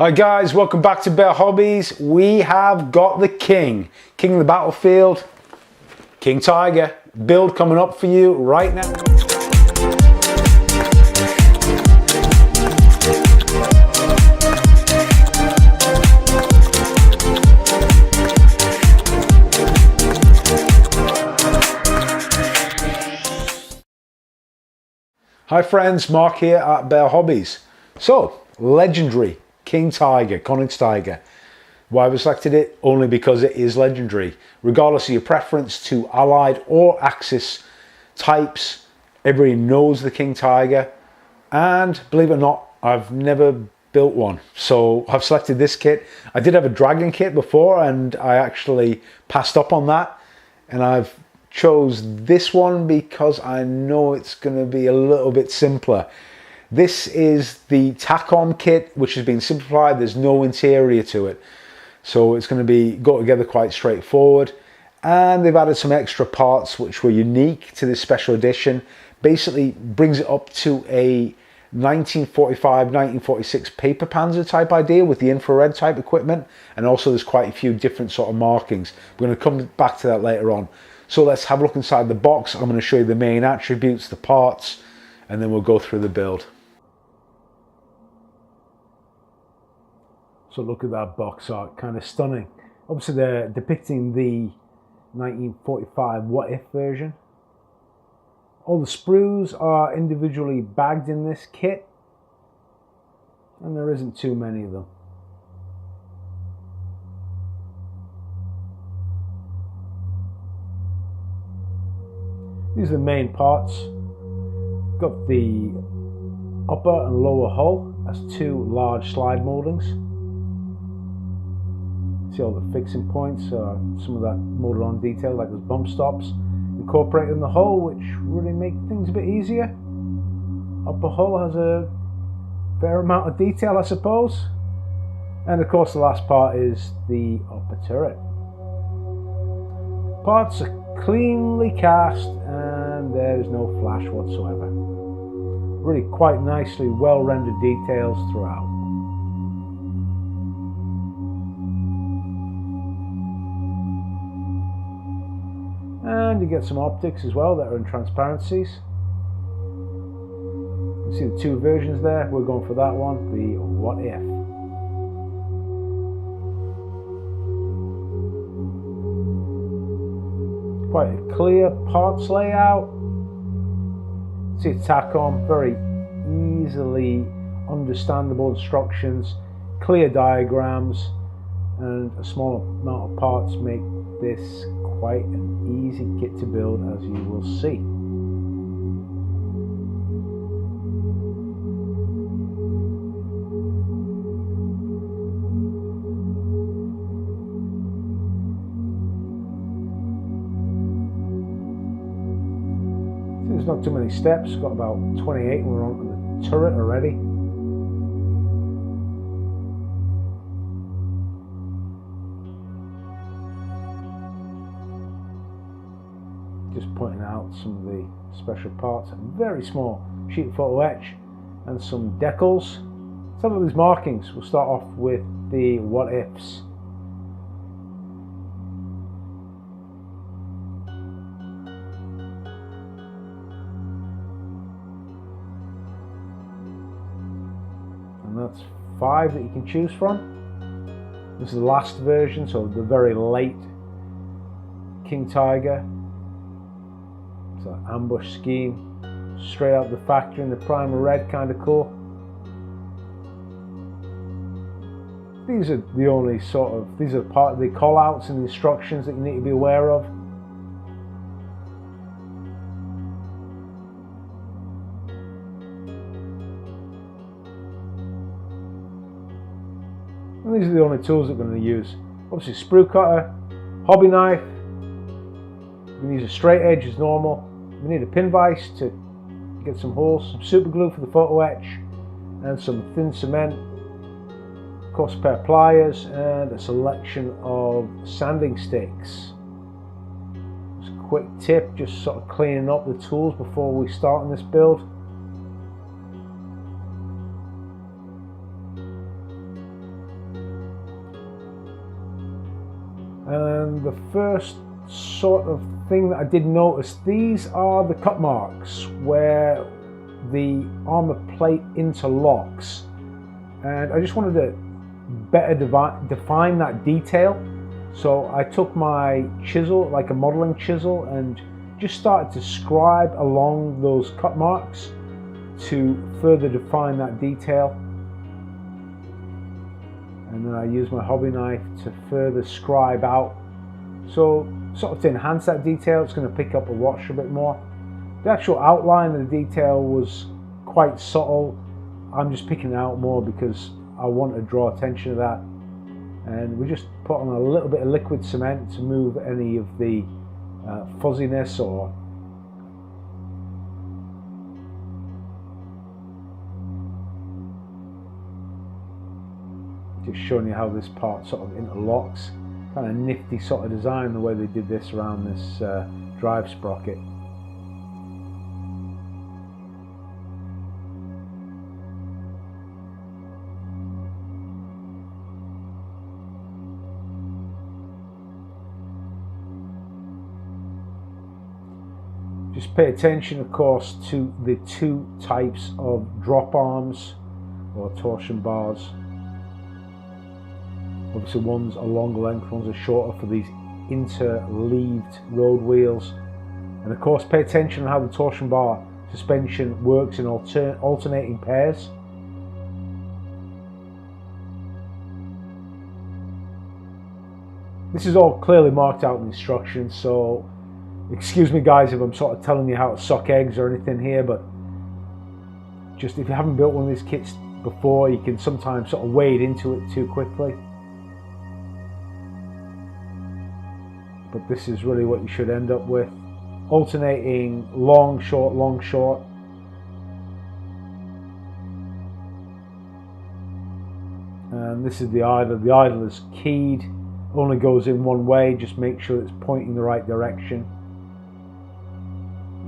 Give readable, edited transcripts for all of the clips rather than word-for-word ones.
Hi guys, welcome back to Bear Hobbies. We have got the king of the battlefield, King Tiger. Build coming up for you right now. Hi friends, Mark here at Bear Hobbies. So, legendary King Tiger, Konig's Tiger. Why we selected it? Only because it is legendary. Regardless of your preference to allied or axis types, everybody knows the King Tiger. And believe it or not, I've never built one. So I've selected this kit. I did have a dragon kit before and I actually passed up on that. And I've chose this one because I know it's going to be a little bit simpler. This is the tack-on kit, which has been simplified. There's no interior to it. So it's going to go together quite straightforward. And they've added some extra parts which were unique to this special edition. Basically brings it up to a 1945, 1946 paper panzer type idea with the infrared type equipment. And also there's quite a few different sort of markings. We're going to come back to that later on. So let's have a look inside the box. I'm going to show you the main attributes, the parts, and then we'll go through the build. So look at that box art, kind of stunning. Obviously they're depicting the 1945 What If version. All the sprues are individually bagged in this kit, and there isn't too many of them. These are the main parts. Got the upper and lower hull as two large slide moldings. See all the fixing points, some of that molded on detail like those bump stops incorporated in the hull, which really make things a bit easier. Upper hull has a fair amount of detail, I suppose. And of course the last part is the upper turret. Parts are cleanly cast and there's no flash whatsoever. Really quite nicely well rendered details throughout. And you get some optics as well that are in transparencies. You see the two versions there. We're going for that one, the What If. Quite a clear parts layout. See it's tack on, very easily understandable instructions, clear diagrams, and a small amount of parts make this quite an easy kit to build, as you will see. There's not too many steps, got about 28 and we're on the turret already. Just pointing out some of the special parts, a very small sheet photo etch and some decals. Some of these markings, we'll start off with the What Ifs. And that's 5 that you can choose from. This is the last version, so the very late King Tiger. So ambush scheme, straight out the factory in the primer red, kind of cool. These are the only these are part of the call outs and the instructions that you need to be aware of. And these are the only tools that we're going to use. Obviously sprue cutter, hobby knife. You can use a straight edge as normal. We need a pin vise to get some holes, some super glue for the photo etch, and some thin cement, of course a pair of pliers, and a selection of sanding sticks. Just a quick tip, just sort of cleaning up the tools before we start on this build. And the first sort of thing that I did notice, these are the cut marks where the armor plate interlocks, and I just wanted to better define that detail. So I took my chisel, like a modeling chisel, and just started to scribe along those cut marks to further define that detail. And then I use my hobby knife to further scribe out. So sort of to enhance that detail, it's going to pick up a watch a bit more. The actual outline of the detail was quite subtle. I'm just picking it out more because I want to draw attention to that. And we just put on a little bit of liquid cement to move any of the fuzziness or just showing you how this part sort of interlocks. Kind of nifty sort of design the way they did this around this drive sprocket. Just pay attention, of course, to the two types of drop arms or torsion bars. Obviously one's a longer length, one's a shorter for these interleaved road wheels. And of course pay attention on how the torsion bar suspension works in alternating pairs. This is all clearly marked out in the instructions, so excuse me guys if I'm sort of telling you how to suck eggs or anything here, but just if you haven't built one of these kits before, you can sometimes sort of wade into it too quickly. But this is really what you should end up with. Alternating long, short, long, short. And this is the idler. The idler is keyed, only goes in one way, just make sure it's pointing the right direction.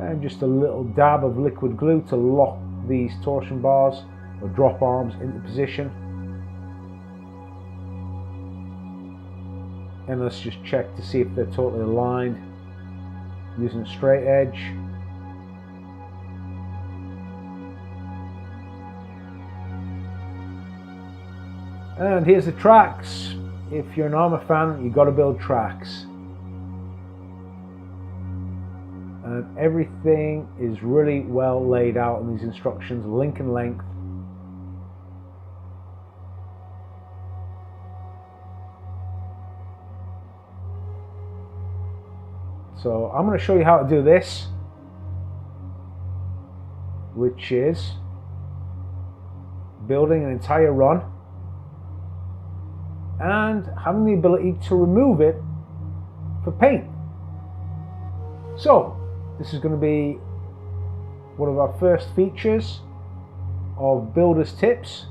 And just a little dab of liquid glue to lock these torsion bars or drop arms into position. And let's just check to see if they're totally aligned using a straight edge. And here's the tracks. If you're an armor fan, you've got to build tracks. And everything is really well laid out in these instructions, link and length. So I'm going to show you how to do this, which is building an entire run and having the ability to remove it for paint. So this is going to be one of our first features of Builder's Tips.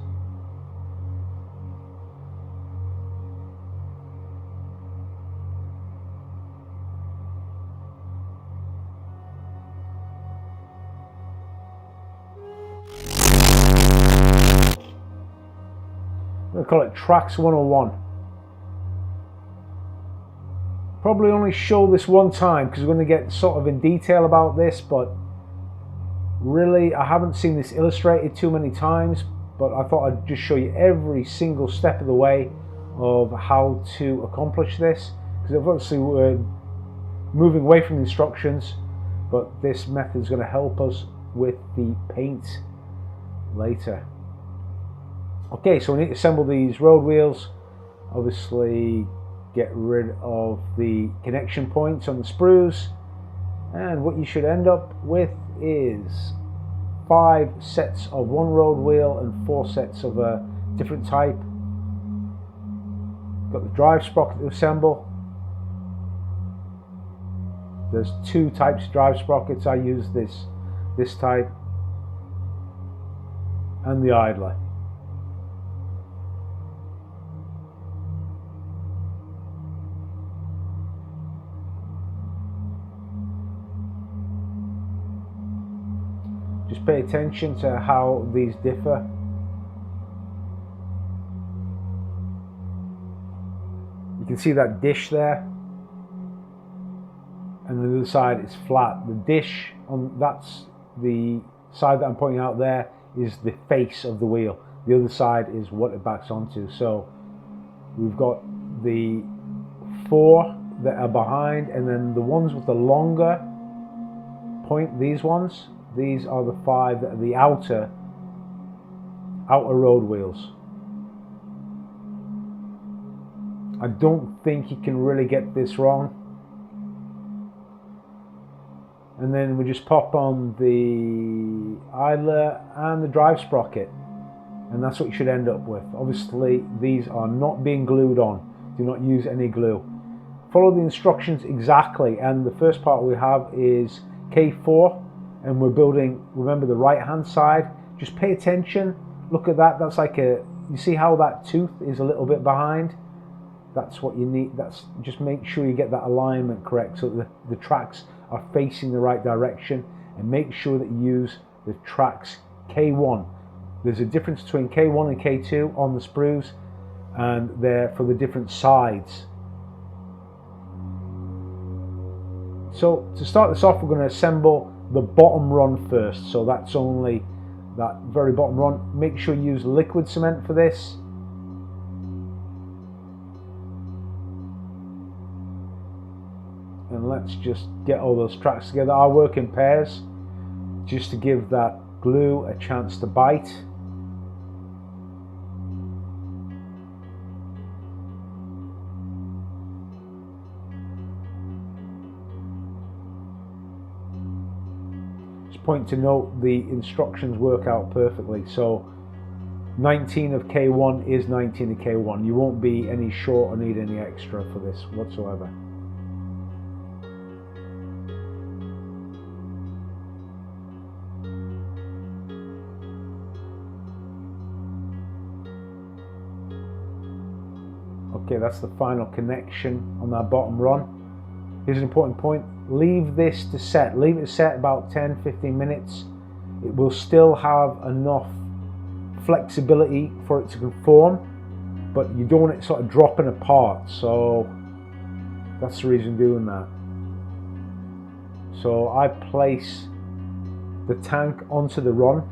I'm going to call it Tracks 101. Probably only show this one time because we're going to get sort of in detail about this, but really I haven't seen this illustrated too many times, but I thought I'd just show you every single step of the way of how to accomplish this, because obviously we're moving away from the instructions, but this method is going to help us with the paint later. Okay, so we need to assemble these road wheels. Obviously get rid of the connection points on the sprues, and what you should end up with is 5 sets of one road wheel and 4 sets of a different type. Got the drive sprocket to assemble. There's 2 types of drive sprockets. I use this type and the idler. Just pay attention to how these differ. You can see that dish there, and the other side is flat. The dish, that's the side that I'm pointing out there, is the face of the wheel. The other side is what it backs onto. So we've got the 4 that are behind, and then the ones with the longer point, these ones, these are the 5 that are the outer road wheels. I don't think you can really get this wrong. And then we just pop on the idler and the drive sprocket, and that's what you should end up with. Obviously these are not being glued on. Do not use any glue. Follow the instructions exactly, and the first part we have is K4, and we're building, remember, the right hand side. Just pay attention, look at that. That's like you see how that tooth is a little bit behind? That's what you need. Just make sure you get that alignment correct so that the tracks are facing the right direction, and make sure that you use the tracks K1. There's a difference between K1 and K2 on the sprues, and they're for the different sides. So to start this off, we're going to assemble the bottom run first. So that's only that very bottom run. Make sure you use liquid cement for this. And let's just get all those tracks together. I work in pairs just to give that glue a chance to bite. Just point to note the instructions work out perfectly. So 19 of K1 is 19 of K1. You won't be any short or need any extra for this whatsoever. Okay, that's the final connection on that bottom run. Here's an important point. Leave this to set. Leave it set about 10-15 minutes. It will still have enough flexibility for it to conform, but you don't want it sort of dropping apart. So that's the reason doing that. So I place the tank onto the run.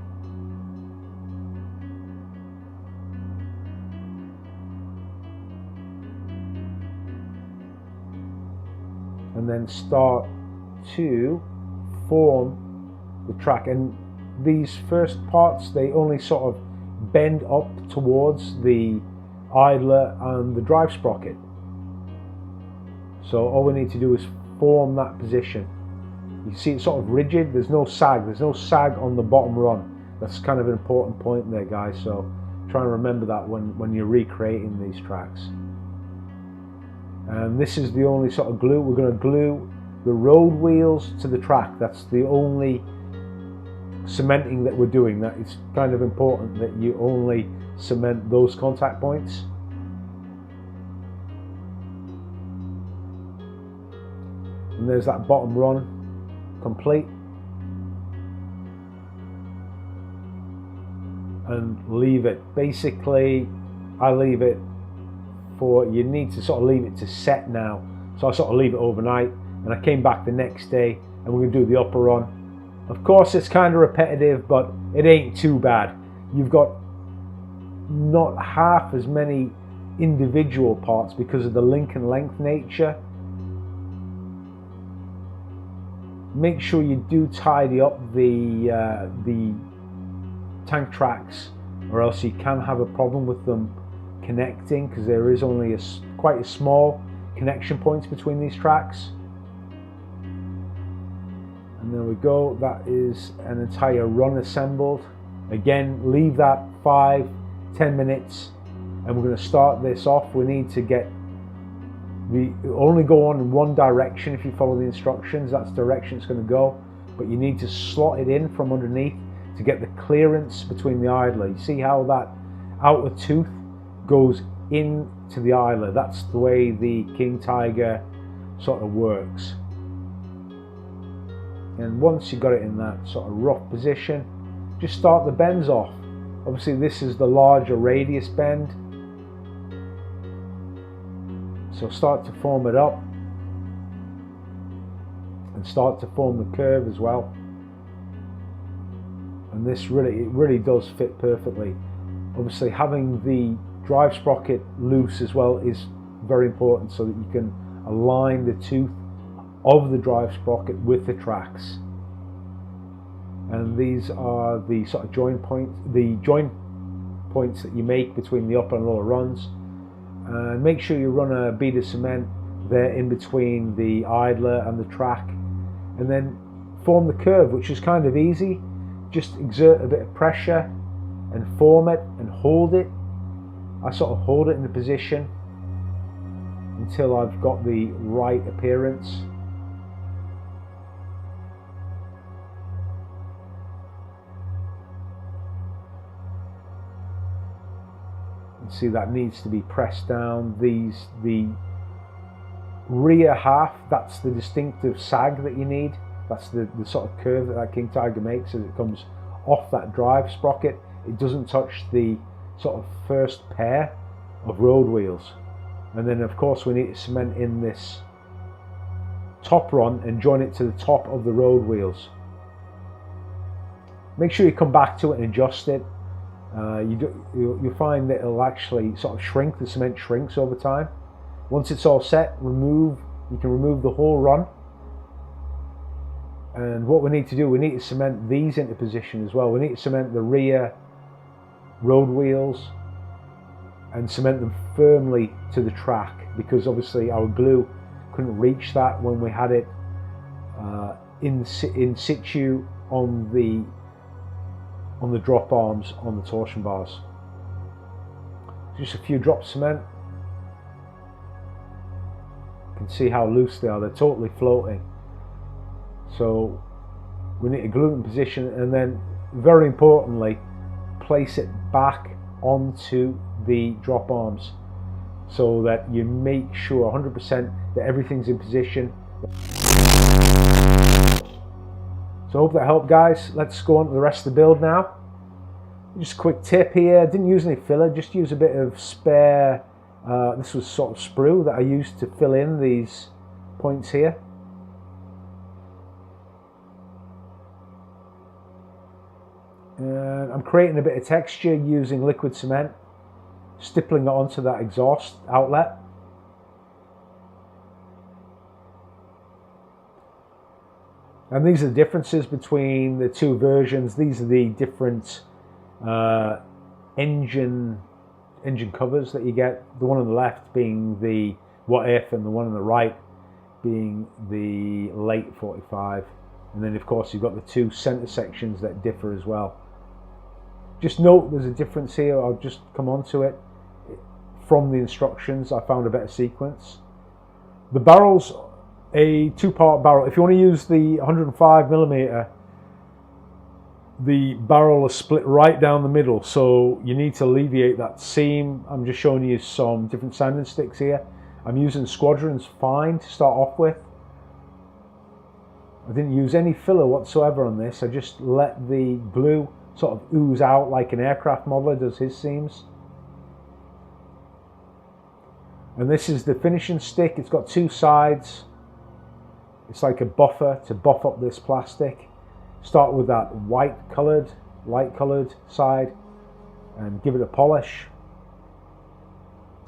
And then start to form the track. And these first parts, they only sort of bend up towards the idler and the drive sprocket. So all we need to do is form that position. You see it's sort of rigid, there's no sag on the bottom run. That's kind of an important point there, guys, so try and remember that when you're recreating these tracks. And this is the only sort of glue. We're going to glue the road wheels to the track. That's the only cementing that we're doing. That it's kind of important that you only cement those contact points. And there's that bottom run complete. And leave it. Basically, I leave it you need to sort of leave it to set now. So I sort of leave it overnight, and I came back the next day and we're going to do the upper run. Of course it's kind of repetitive, but it ain't too bad. You've got not half as many individual parts because of the link and length nature. Make sure you do tidy up the tank tracks, or else you can have a problem with them connecting, because there is only quite a small connection points between these tracks. And there we go, that is an entire run assembled. Again, leave that 5-10 minutes, and we're going to start this off. We need to get only go on in one direction. If you follow the instructions, that's the direction it's going to go, but you need to slot it in from underneath to get the clearance between the idler. You see how that outer tooth goes into the idler? That's the way the King Tiger sort of works. And once you've got it in that sort of rough position, just start the bends off. Obviously this is the larger radius bend, So start to form it up and start to form the curve as well. And this really does fit perfectly. Obviously having the drive sprocket loose as well is very important, so that you can align the tooth of the drive sprocket with the tracks. And these are the sort of joint points that you make between the upper and lower runs. And make sure you run a bead of cement there in between the idler and the track, and then form the curve, which is kind of easy. Just exert a bit of pressure and form it and hold it. I sort of hold it in the position until I've got the right appearance. And see, that needs to be pressed down. The rear half, that's the distinctive sag that you need. That's the sort of curve that King Tiger makes as it comes off that drive sprocket. It doesn't touch the sort of first pair of road wheels. And then of course we need to cement in this top run and join it to the top of the road wheels. Make sure you come back to it and adjust it. You'll find that it'll actually sort of shrink. The cement shrinks over time. Once it's all set, you can remove the whole run. And what we need to do, we need to cement these into position as well. We need to cement the rear road wheels and cement them firmly to the track, because obviously our glue couldn't reach that when we had it in situ on the drop arms on the torsion bars. Just a few drops of cement. You can see how loose they are. They're totally floating. So we need to glue it in position, and then very importantly, place it back onto the drop arms so that you make sure 100% that everything's in position. So I hope that helped, guys. Let's go on to the rest of the build now. Just a quick tip here, didn't use any filler, just use a bit of spare, this was sort of sprue that I used to fill in these points here. And I'm creating a bit of texture using liquid cement, stippling it onto that exhaust outlet. And these are the differences between the two versions. These are the different engine covers that you get. The one on the left being the what if, and the one on the right being the late 45. And then of course you've got the two center sections that differ as well. Just note there's a difference here. I'll just come on to it. From the instructions, I found a better sequence. The barrel's a two-part barrel. If you want to use the 105mm, the barrel is split right down the middle, so you need to alleviate that seam. I'm just showing you some different sanding sticks here. I'm using Squadron's Fine to start off with. I didn't use any filler whatsoever on this. I just let the glue sort of ooze out like an aircraft modeler does his seams. And this is the finishing stick. It's got two sides. It's like a buffer to buff up this plastic. Start with that light colored side and give it a polish.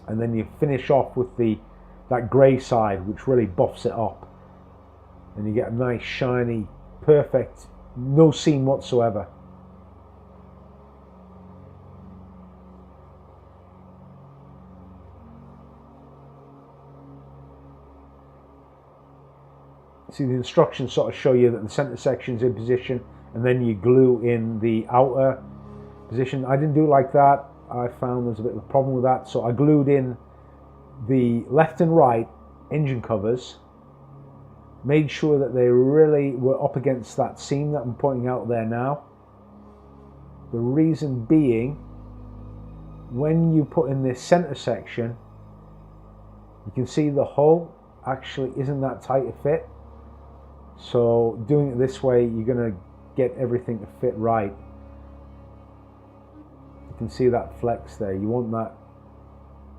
And then you finish off with that grey side, which really buffs it up. And you get a nice, shiny, perfect, no seam whatsoever. See, the instructions sort of show you that the center section's in position, and then you glue in the outer position. I didn't do it like that. I found there's a bit of a problem with that, so I glued in the left and right engine covers, made sure that they really were up against that seam that I'm pointing out there now. The reason being, when you put in this center section, you can see the hull actually isn't that tight a fit. So doing it this way, you're going to get everything to fit right. You can see that flex there. You want that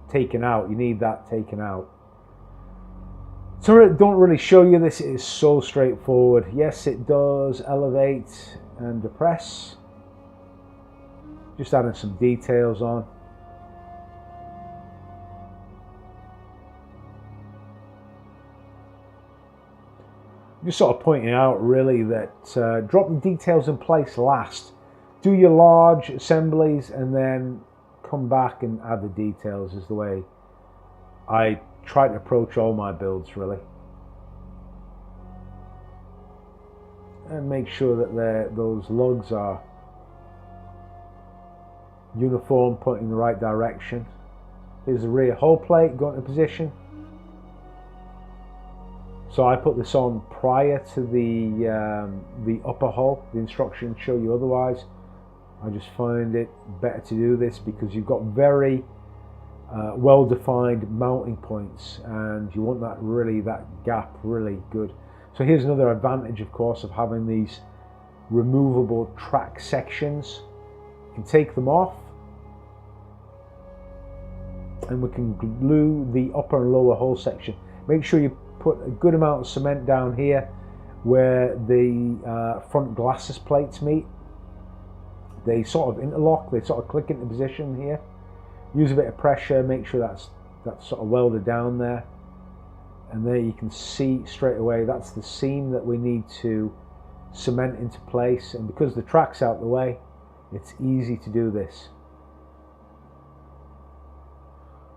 taken out. You need that taken out. Turret don't really show you this, it is so straightforward. Yes, it does elevate and depress. Just adding some details on. Just sort of pointing out really that drop the details in place last. Do your large assemblies and then come back and add the details is the way I try to approach all my builds really. And make sure that those lugs are uniform, pointing in the right direction. Here's the rear hull plate going into position. So I put this on prior to the upper hull. The instructions show you otherwise. I just find it better to do this because you've got very well-defined mounting points, and you want that gap really good. So here's another advantage, of course, of having these removable track sections. You can take them off, and we can glue the upper and lower hull section. Make sure you put a good amount of cement down here where the front glasses plates meet. They sort of interlock, they sort of click into position here. Use a bit of pressure, make sure that's sort of welded down there. And there you can see straight away that's the seam that we need to cement into place. And because the track's out the way, it's easy to do this.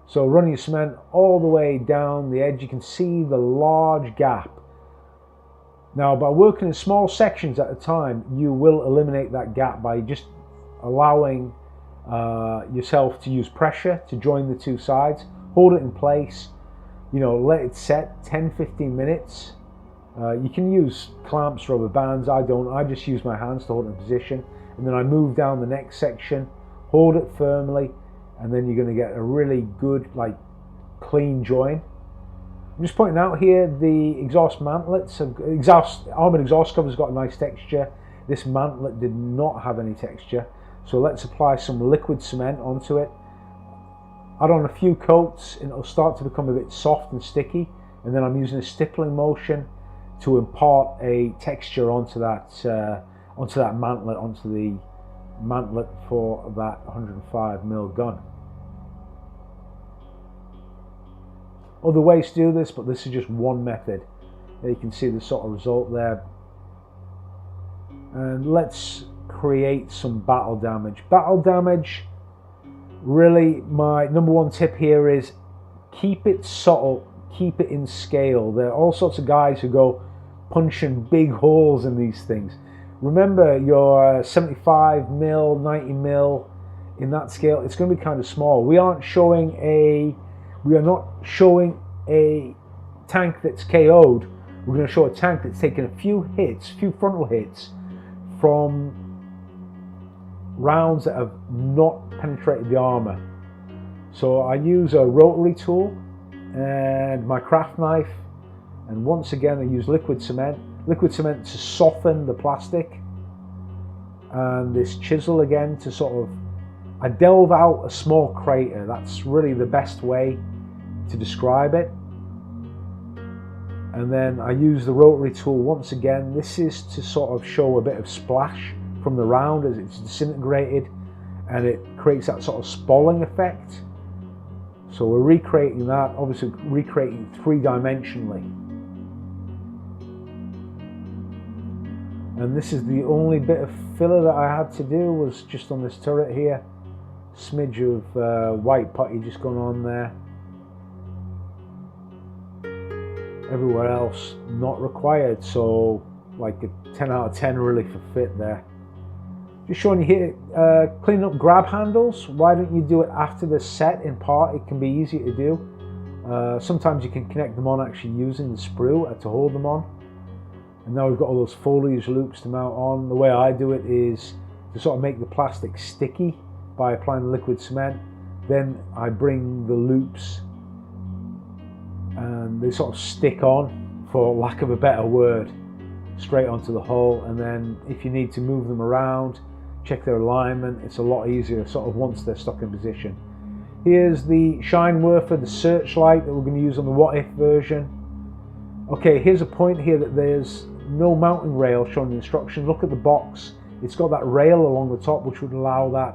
So run your cement all the way down the edge. You can see the large gap. Now, by working in small sections at a time, you will eliminate that gap by just allowing yourself to use pressure to join the two sides. Hold it in place, you know, let it set 10-15 minutes. You can use clamps, rubber bands. I don't. I just use my hands to hold it in position, and then I move down the next section, hold it firmly, and then you're going to get a really good, like, clean join. I'm just pointing out here the exhaust mantlets. Armoured exhaust cover's got a nice texture. This mantlet did not have any texture. So let's apply some liquid cement onto it. Add on a few coats and it'll start to become a bit soft and sticky. And then I'm using a stippling motion to impart a texture onto that mantlet, onto the mantlet for that 105mm gun. Other ways to do this, but this is just one method. There you can see the sort of result there. And let's create some battle damage. Battle damage, really my number one tip here is keep it subtle, keep it in scale. There are all sorts of guys who go punching big holes in these things. Remember your 75mm, 90mm in that scale, it's going to be kind of small. We are not showing a tank that's KO'd. We're going to show a tank that's taken a few hits, few frontal hits from rounds that have not penetrated the armor. So I use a rotary tool and my craft knife, and once again I use liquid cement to soften the plastic, and this chisel again to sort of, I delve out a small crater. That's really the best way to describe it. And then I use the rotary tool once again. This is to sort of show a bit of splash from the round as it's disintegrated, and it creates that sort of spalling effect. So we're recreating that, obviously recreating three-dimensionally. And this is the only bit of filler that I had to do, was just on this turret here. Smidge of white putty just going on there. Everywhere else not required, so like a 10 out of 10 really for fit there. Just showing you here, cleaning up grab handles. Why don't you do it after the set in part? It can be easier to do. Sometimes you can connect them on actually using the sprue to hold them on. And now we've got all those foliage loops to mount on. The way I do it is to sort of make the plastic sticky by applying the liquid cement. Then I bring the loops and they sort of stick on, for lack of a better word, straight onto the hull. And then if you need to move them around, check their alignment, it's a lot easier sort of once they're stuck in position. Here's the shine wurfer, the Searchlight that we're going to use on the What If version. Okay, here's a point here that there's no mounting rail shown in the instructions. Look at the box. It's got that rail along the top which would allow that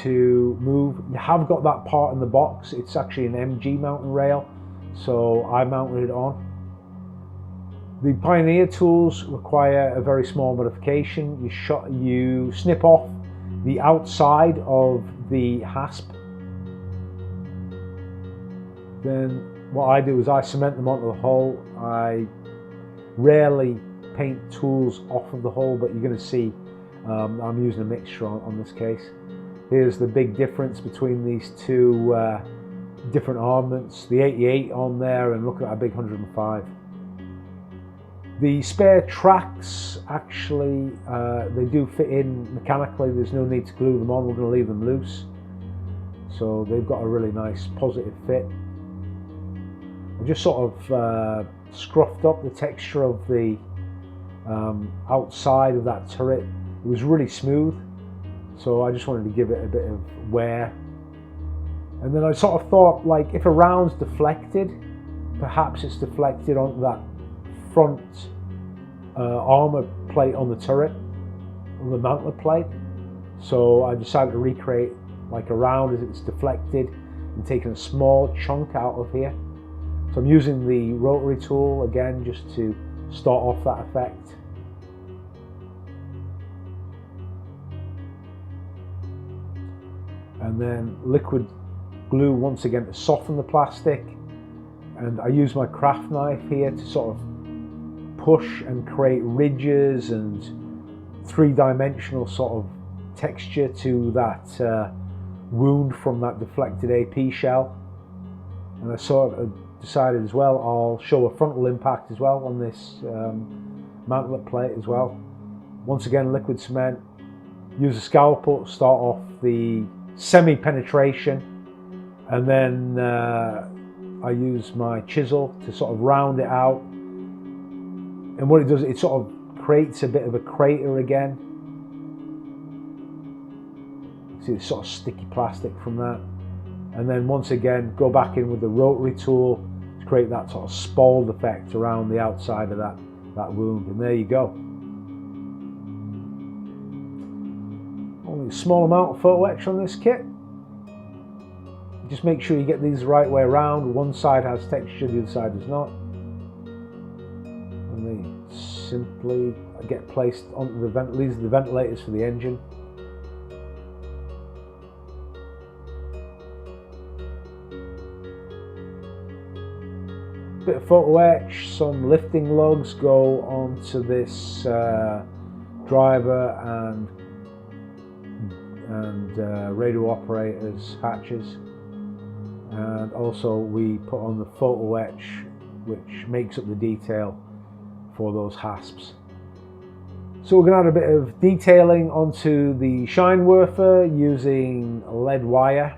to move. You have got that part in the box. It's actually an MG mounting rail, so I mounted it on. The Pioneer tools require a very small modification. You snip off the outside of the hasp. Then what I do is I cement them onto the hull. I rarely paint tools off of the hull, but you're going to see I'm using a mixture on this case. Here's the big difference between these two different armaments. The 88 on there, and look at that big 105. The spare tracks, actually, they do fit in mechanically. There's no need to glue them on. We're going to leave them loose. So they've got a really nice positive fit. I just sort of scruffed up the texture of the outside of that turret. It was really smooth, so I just wanted to give it a bit of wear. And then I sort of thought, like, if a round's deflected, perhaps it's deflected onto that front armor plate on the turret, on the mantlet plate. So I decided to recreate like a round as it's deflected and taking a small chunk out of here. So I'm using the rotary tool again just to start off that effect. And then liquid glue once again to soften the plastic. And I use my craft knife here to sort of push and create ridges and three-dimensional sort of texture to that wound from that deflected AP shell. And I sort of decided as well I'll show a frontal impact as well on this mantlet plate as well. Once again, liquid cement. Use a scalpel to start off the semi-penetration, and then I use my chisel to sort of round it out. And what it does, it sort of creates a bit of a crater again. See the sort of sticky plastic from that. And then once again, go back in with the rotary tool to create that sort of spalled effect around the outside of that wound. And there you go. Only a small amount of photo etch on this kit. Just make sure you get these the right way around. One side has texture, the other side does not. And they simply get placed onto the ventilators. These are the ventilators for the engine. Bit of photo etch, some lifting lugs go onto this driver and radio operators hatches, and also we put on the photo etch which makes up the detail for those hasps. So we're going to add a bit of detailing onto the Scheinwerfer using lead wire.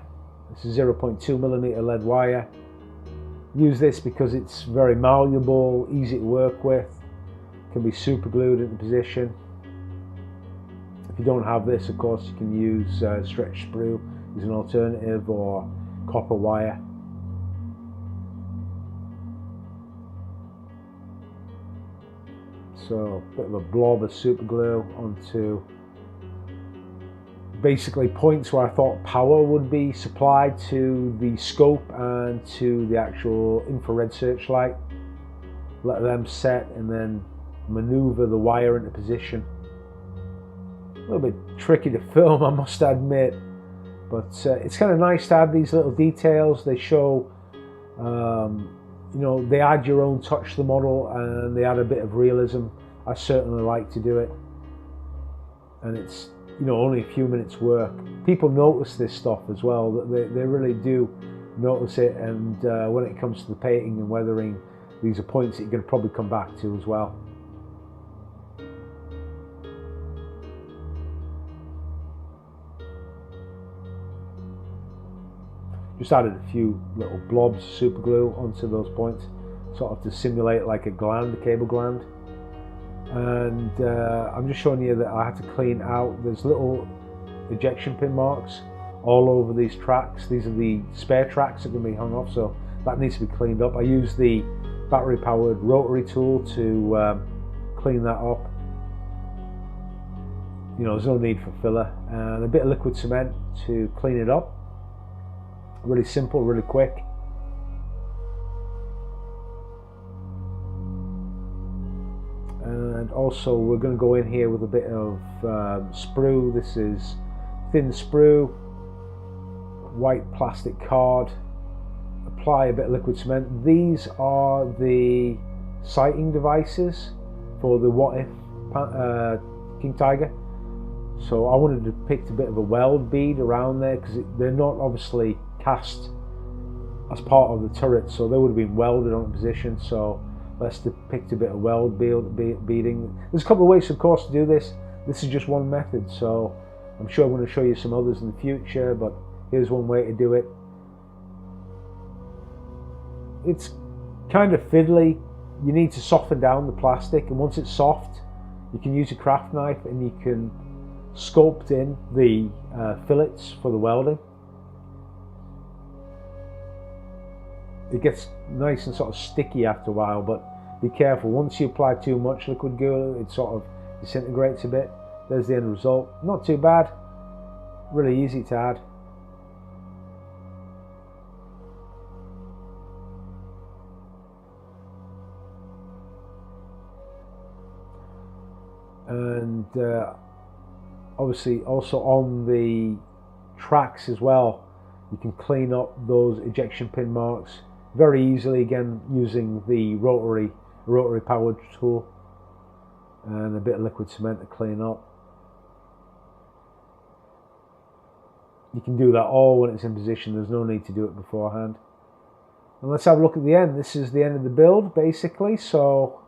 This is 0.2mm lead wire. Use this because it's very malleable, easy to work with, can be super glued into position. If you don't have this, of course, you can use stretch sprue as an alternative, or copper wire. So a bit of a blob of super glue onto basically points where I thought power would be supplied to the scope and to the actual infrared searchlight. Let them set and then maneuver the wire into position. A little bit tricky to film, I must admit, but it's kind of nice to add these little details. They show, you know, they add your own touch to the model and they add a bit of realism. I certainly like to do it, and it's, you know, only a few minutes work. People notice this stuff as well, that they really do notice it, and when it comes to the painting and weathering, these are points that you're going to probably come back to as well. Just added a few little blobs of super glue onto those points, sort of to simulate like a gland, a cable gland. And I'm just showing you that I had to clean out, there's little ejection pin marks all over these tracks. These are the spare tracks that are going to be hung off, so that needs to be cleaned up. I use the battery powered rotary tool to clean that up. You know, there's no need for filler, and a bit of liquid cement to clean it up. Really simple, really quick. And also we're going to go in here with a bit of sprue. This is thin sprue, white plastic card. Apply a bit of liquid cement. These are the sighting devices for the What If King Tiger. So I wanted to pick a bit of a weld bead around there, because they're not obviously cast as part of the turret, so they would have been welded on position. So let's depict a bit of weld beading. There's a couple of ways, of course, to do this. This is just one method, so I'm sure I'm going to show you some others in the future, but here's one way to do it. It's kind of fiddly. You need to soften down the plastic, and once it's soft, you can use a craft knife and you can sculpt in the fillets for the welding. It gets nice and sort of sticky after a while, but be careful. Once you apply too much liquid glue, it sort of disintegrates a bit. There's the end result. Not too bad. Really easy to add. And obviously also on the tracks as well, you can clean up those ejection pin marks very easily, again using the rotary powered tool and a bit of liquid cement to clean up. You can do that all when it's in position. There's no need to do it beforehand. And let's have a look at the end. This is the end of the build basically, so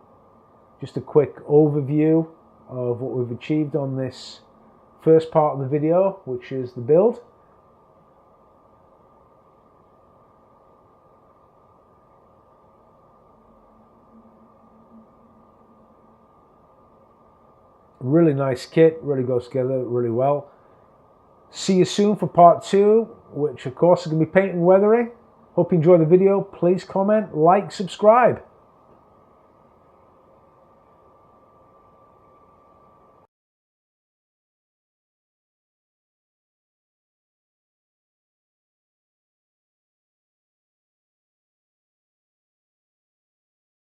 just a quick overview of what we've achieved on this first part of the video, which is the build. Really nice kit, really goes together really well. See you soon for part 2, which of course is going to be paint and weathering. Hope you enjoy the video. Please comment, like, subscribe.